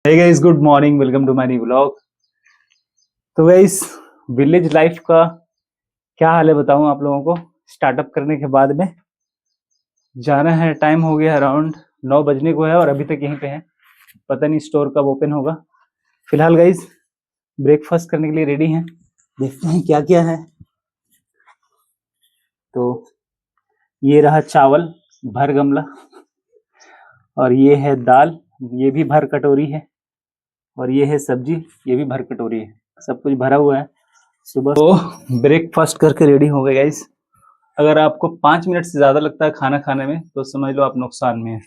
Hey guys, good morning. Welcome to my new vlog. तो guys, village life का क्या हाल है बताऊं आप लोगों को। स्टार्टअप करने के बाद में जाना है, टाइम हो गया अराउंड 9 बजने को है और अभी तक यहीं पे हैं। पता नहीं स्टोर कब ओपन होगा। फिलहाल गाइस ब्रेकफास्ट करने के लिए रेडी हैं। देखते हैं क्या क्या है। तो ये रहा चावल भर गमला, और ये है दाल, ये भी भर कटोरी है, और ये है सब्जी, ये भी भर कटोरी है। सब कुछ भरा हुआ है। सुबह तो ब्रेकफास्ट करके रेडी हो गए गाइस। अगर आपको 5 मिनट से ज्यादा लगता है खाना खाने में तो समझ लो आप नुकसान में है।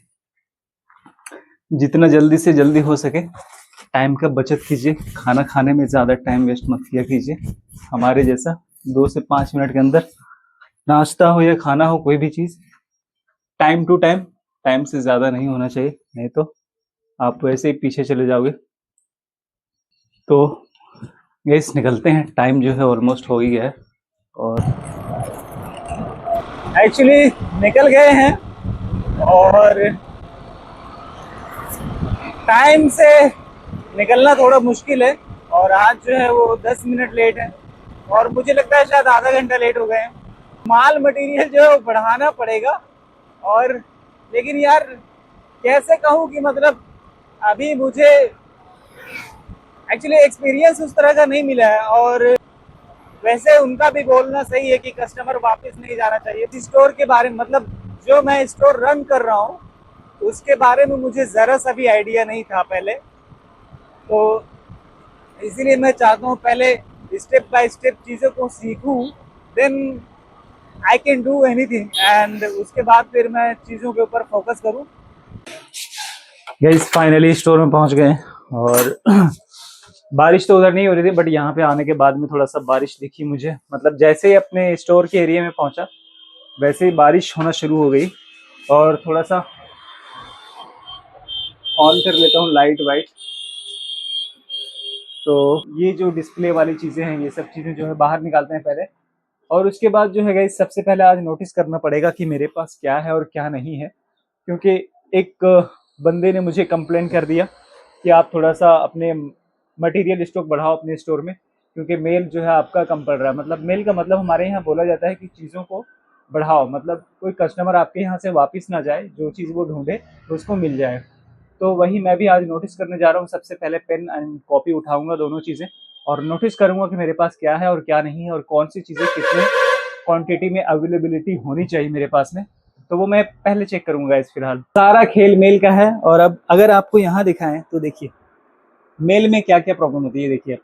जितना जल्दी से जल्दी हो सके टाइम का बचत कीजिए। खाना खाने में ज्यादा टाइम वेस्ट मत किया कीजिए। हमारे जैसा 2 से 5 मिनट के अंदर नाश्ता हो या खाना हो, कोई भी चीज टाइम टू टाइम, टाइम से ज्यादा नहीं होना चाहिए, नहीं तो आप वैसे ही पीछे चले जाओगे। तो गैस निकलते हैं, टाइम जो है ऑलमोस्ट हो ही गया है। और एक्चुअली निकल गए हैं और टाइम से निकलना थोड़ा मुश्किल है। और आज जो है वो 10 मिनट लेट है और मुझे लगता है शायद आधा घंटा लेट हो गए हैं। माल मटेरियल जो है वो बढ़ाना पड़ेगा। और लेकिन यार कैसे कहूँ कि मतलब अभी मुझे एक्चुअली एक्सपीरियंस उस तरह का नहीं मिला है। और वैसे उनका भी बोलना सही है कि कस्टमर वापस नहीं जाना चाहिए। इस स्टोर के बारे में मतलब जो मैं स्टोर रन कर रहा हूँ उसके बारे में मुझे ज़रा सा भी आइडिया नहीं था पहले। तो इसीलिए मैं चाहता हूँ पहले स्टेप बाय स्टेप चीज़ों को सीखूँ, then I can do anything, and उसके बाद फिर मैं चीज़ों के ऊपर फोकस करूँ। गाइस फाइनली स्टोर में पहुंच गए और बारिश तो उधर नहीं हो रही थी, बट यहाँ पे आने के बाद में थोड़ा सा बारिश दिखी मुझे। मतलब जैसे ही अपने स्टोर के एरिया में पहुंचा वैसे ही बारिश होना शुरू हो गई। और थोड़ा सा ऑन कर लेता हूँ लाइट वाइट। तो ये जो डिस्प्ले वाली चीज़ें हैं, ये सब चीज़ें जो है बाहर निकालते हैं पहले। और उसके बाद जो है गाइस सबसे पहले आज नोटिस करना पड़ेगा कि मेरे पास क्या है और क्या नहीं है। क्योंकि एक बंदे ने मुझे कंप्लेन कर दिया कि आप थोड़ा सा अपने मटेरियल स्टॉक बढ़ाओ अपने स्टोर में, क्योंकि मेल जो है आपका कम पड़ रहा है। मतलब मेल का मतलब हमारे यहाँ बोला जाता है कि चीज़ों को बढ़ाओ, मतलब कोई कस्टमर आपके यहाँ से वापस ना जाए, जो चीज़ वो ढूंढे तो उसको मिल जाए। तो वही मैं भी आज नोटिस करने जा रहा हूँ। सबसे पहले पेन एंड कॉपी उठाऊंगा, दोनों चीज़ें, और नोटिस करूंगा कि मेरे पास क्या है और क्या नहीं है, और कौन सी चीज़ें कितने क्वांटिटी में अवेलेबिलिटी होनी चाहिए मेरे पास में। तो वो मैं पहले चेक करूंगा। इस फिलहाल सारा खेल मेल का है। और अब अगर आपको यहाँ दिखाएं तो देखिए मेल में क्या क्या प्रॉब्लम होती है। देखिए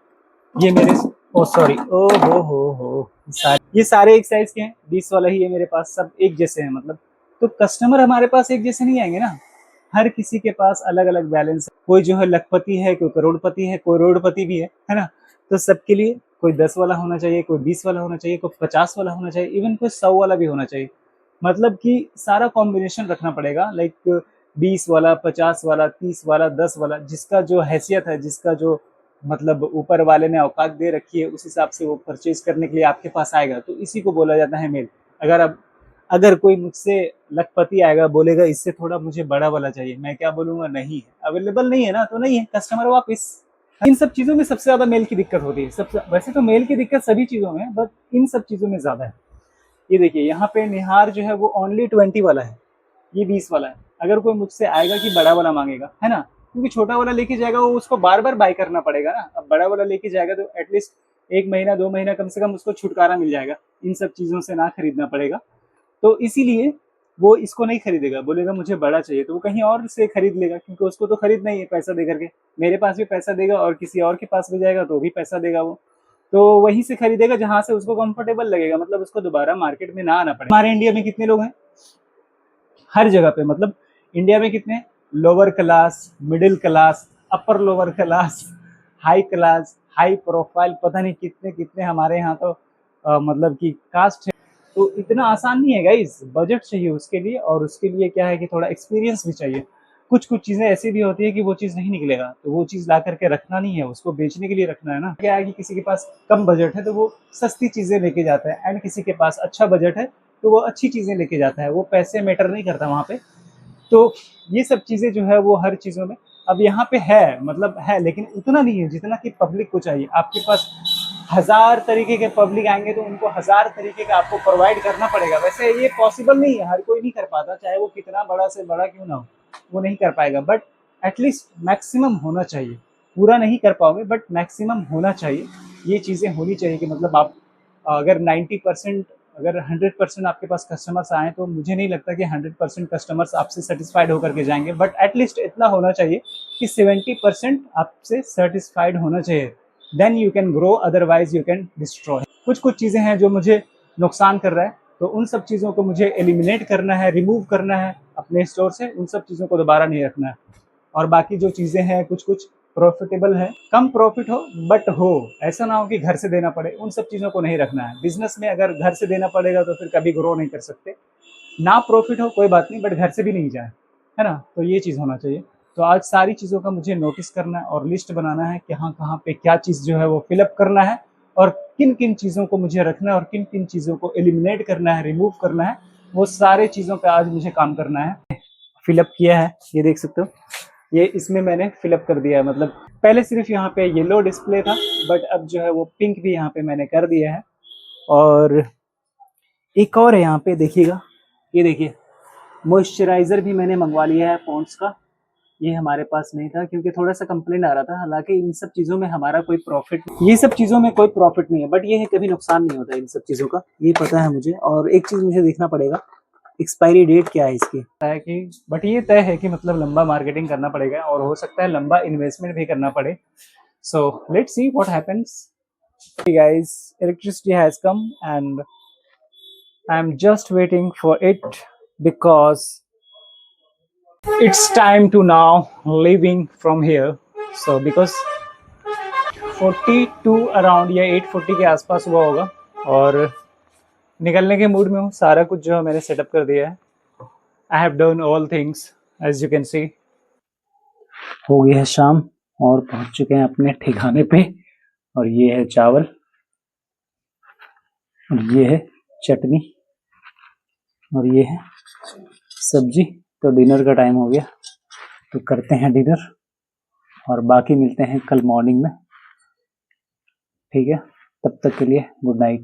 ये मेरे, ओ सॉरी, ओ हो, ये सारे एक साइज के हैं। 20 वाला ही है मेरे पास, सब एक जैसे हैं मतलब। तो कस्टमर हमारे पास एक जैसे नहीं आएंगे ना। हर किसी के पास अलग अलग बैलेंस है। कोई जो है लखपति है, कोई करोड़पति है, कोई रोडपति भी है ना। तो सबके लिए कोई 10 वाला होना चाहिए, कोई 20 वाला होना चाहिए, कोई 50 वाला होना चाहिए, इवन कोई 100 वाला भी होना चाहिए। मतलब कि सारा कॉम्बिनेशन रखना पड़ेगा। लाइक 20 वाला, 50 वाला, 30 वाला, 10 वाला, जिसका जो हैसियत है, जिसका जो मतलब ऊपर वाले ने औकात दे रखी है, उस हिसाब से वो परचेज करने के लिए आपके पास आएगा। तो इसी को बोला जाता है मेल। अगर अब अगर कोई मुझसे लखपति आएगा, बोलेगा इससे थोड़ा मुझे बड़ा वाला चाहिए, मैं क्या बोलूंगा, नहीं है, अवेलेबल नहीं है ना, तो नहीं है, कस्टमर वापस। इन सब चीजों में सबसे ज्यादा मेल की दिक्कत होती है। सबसे वैसे तो मेल की दिक्कत सभी चीजों में है, बट इन सब चीजों में ज्यादा है। ये देखिए यहाँ पे निहार जो है वो ओनली 20 वाला है, ये 20 वाला है। अगर कोई मुझसे आएगा कि बड़ा वाला मांगेगा, है ना, क्योंकि छोटा वाला लेके जाएगा वो उसको बार बार बाय करना पड़ेगा ना। अब बड़ा वाला लेके जाएगा तो एटलीस्ट 1 महीना 2 महीना कम से कम उसको छुटकारा मिल जाएगा, इन सब चीजों से ना खरीदना पड़ेगा। तो इसीलिए वो इसको नहीं खरीदेगा, बोलेगा मुझे बड़ा चाहिए, तो वो कहीं और से खरीद लेगा, क्योंकि उसको तो खरीदना ही है पैसा दे करके। मेरे पास भी पैसा देगा और किसी और के पास भी जाएगा तो भी पैसा देगा वो। तो वहीं से खरीदेगा जहां से उसको कंफर्टेबल लगेगा, मतलब उसको दोबारा मार्केट में ना आना पड़े। हमारे इंडिया में कितने लोग हैं, हर जगह पे, मतलब इंडिया में कितने, lower class, middle class, upper lower class, high class, high profile, पता नहीं कितने कितने हमारे यहाँ तो मतलब कि कास्ट है। तो इतना आसान नहीं है गाइस, बजट चाहिए उसके लिए। और उसके लिए क्या है कि थोड़ा एक्सपीरियंस भी चाहिए। कुछ कुछ चीज़ें ऐसी भी होती है कि वो चीज़ नहीं निकलेगा, तो वो चीज़ ला करके रखना नहीं है, उसको बेचने के लिए रखना है ना। क्या है कि किसी के पास कम बजट है तो वो सस्ती चीज़ें लेके जाता है, एंड किसी के पास अच्छा बजट है तो वो अच्छी चीज़ें लेके जाता है। वो पैसे मैटर नहीं करता वहाँ पे। तो ये सब चीज़ें जो है वो हर चीज़ों में अब यहाँ पे है, मतलब है, लेकिन उतना नहीं है जितना कि पब्लिक को चाहिए। आपके पास 1000 तरीके के पब्लिक आएंगे तो उनको 1000 तरीके का आपको प्रोवाइड करना पड़ेगा। वैसे ये पॉसिबल नहीं है, हर कोई नहीं कर पाता, चाहे वो कितना बड़ा से बड़ा क्यों ना हो, वो नहीं कर पाएगा। बट एटलीस्ट मैक्सिमम होना चाहिए। पूरा नहीं कर पाओगे बट मैक्सिमम होना चाहिए। ये चीज़ें होनी चाहिए कि मतलब आप अगर 90%, अगर 100% आपके पास कस्टमर्स आए तो मुझे नहीं लगता कि 100% कस्टमर्स आपसे सेटिस्फाइड होकर के जाएंगे, बट एटलीस्ट इतना होना चाहिए कि 70% आपसे सेटिस्फाइड होना चाहिए। Then you can grow, otherwise you can destroy. कुछ कुछ चीज़ें हैं जो मुझे नुकसान कर रहा है, तो उन सब चीज़ों को मुझे एलिमिनेट करना है, रिमूव करना है अपने स्टोर से। उन सब चीज़ों को दोबारा नहीं रखना है। और बाकी जो चीज़ें हैं कुछ कुछ प्रॉफिटेबल है, कम प्रॉफिट हो बट हो, ऐसा ना हो कि घर से देना पड़े, उन सब चीज़ों को नहीं रखना है। बिजनेस में अगर घर से देना पड़ेगा तो फिर कभी ग्रो नहीं कर सकते। ना प्रॉफिट हो कोई बात नहीं, बट घर से भी नहीं जाए, है ना। तो ये चीज़ होना चाहिए। तो आज सारी चीज़ों का मुझे नोटिस करना है और लिस्ट बनाना है कि हाँ कहाँ पे क्या चीज़ जो है वो फिलअप करना है, और किन किन चीज़ों को मुझे रखना है और किन किन चीज़ों को एलिमिनेट करना है, रिमूव करना है। वो सारे चीज़ों पे आज मुझे काम करना है। फिलअप किया है, ये देख सकते हो, ये इसमें मैंने फिलअप कर दिया है। मतलब पहले सिर्फ यहाँ पे येलो डिस्प्ले था, बट अब जो है वो पिंक भी यहाँ पे मैंने कर दिया है। और एक और है यहाँ पे, देखिएगा, ये देखिए, मॉइस्चराइजर भी मैंने मंगवा लिया है पॉन्ड्स का। ये हमारे पास नहीं था क्योंकि थोड़ा सा कंप्लेंट आ रहा था। हालांकि इन सब चीज़ों में हमारा कोई प्रॉफिट, ये सब चीज़ों में कोई प्रॉफिट नहीं है, बट ये है कभी नुकसान नहीं होता इन सब चीज़ों का, ये पता है मुझे। और एक चीज़ मुझे देखना पड़ेगा, एक्सपायरी डेट क्या है इसकी, है कि, बट ये तय है कि मतलब लंबा मार्केटिंग करना पड़ेगा और हो सकता है लंबा इन्वेस्टमेंट भी करना पड़े। So let's see what happens. Guys, electricity has come and I am just waiting for it because it's time to now leaving from here. So because 42 around या 8:40 के आसपास हुआ होगा और निकलने के मूड में हूँ। सारा कुछ जो है मैंने सेटअप कर दिया है। I have done all things as you can see. हो गया है शाम और पहुंच चुके हैं अपने ठिकाने पे। और ये है चावल और ये है चटनी और ये है सब्जी। तो डिनर का टाइम हो गया, तो करते हैं डिनर और बाकी मिलते हैं कल मॉर्निंग में। ठीक है, तब तक के लिए गुड नाइट।